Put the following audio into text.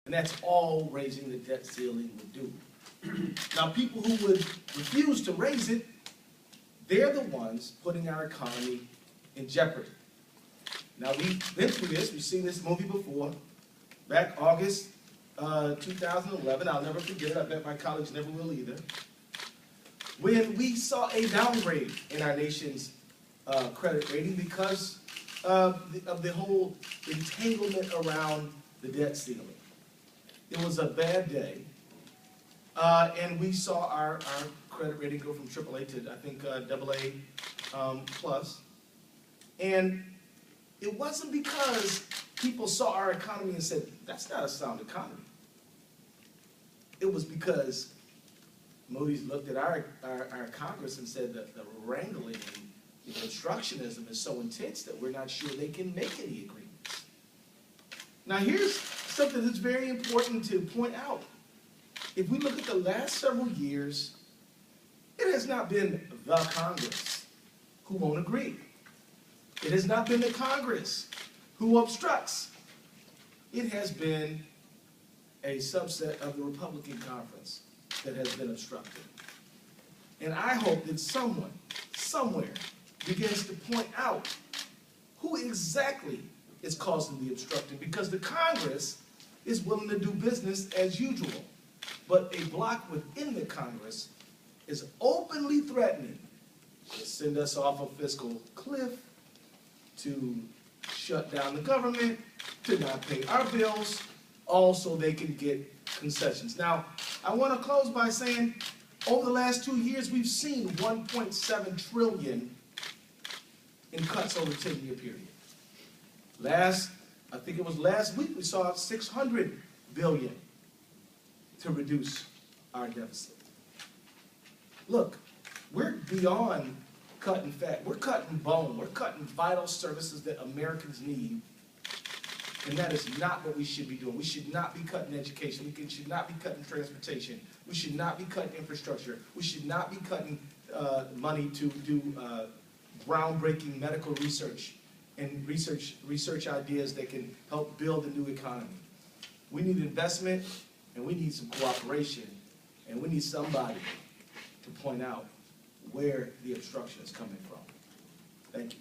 And that's all raising the debt ceiling would do. Now, people who would refuse to raise it, they're the ones putting our economy in jeopardy. Now, we've been through this. We've seen this movie before. Back August 2011, I'll never forget it. I bet my colleagues never will either. When we saw a downgrade in our nation's credit rating because of the whole entanglement around the debt ceiling. It was a bad day, and we saw our credit rating go from AAA to, I think, AA plus. And it wasn't because people saw our economy and said, that's not a sound economy. It was because Moody's looked at our Congress and said that the wrangling and the obstructionism is so intense that we're not sure they can make any agreements. Now here's something that's very important to point out. If we look at the last several years, it has not been the Congress who won't agree. It has not been the Congress who obstructs. It has been a subset of the Republican conference that has been obstructed. And I hope that someone, somewhere, begins to point out who exactly is causing the obstruction, because the Congress is willing to do business as usual, but a bloc within the Congress is openly threatening to send us off a fiscal cliff, to shut down the government, to not pay our bills, all so they can get concessions. Now, I want to close by saying, over the last 2 years, we've seen $1.7 trillion in cuts over a 10-year period. I think it was last week, we saw $600 billion to reduce our deficit. Look, we're beyond cutting fat. We're cutting bone. We're cutting vital services that Americans need. And that is not what we should be doing. We should not be cutting education. We should not be cutting transportation. We should not be cutting infrastructure. We should not be cutting money to do groundbreaking medical research and research ideas that can help build a new economy. We need investment, and we need some cooperation, and we need somebody to point out where the obstruction is coming from. Thank you.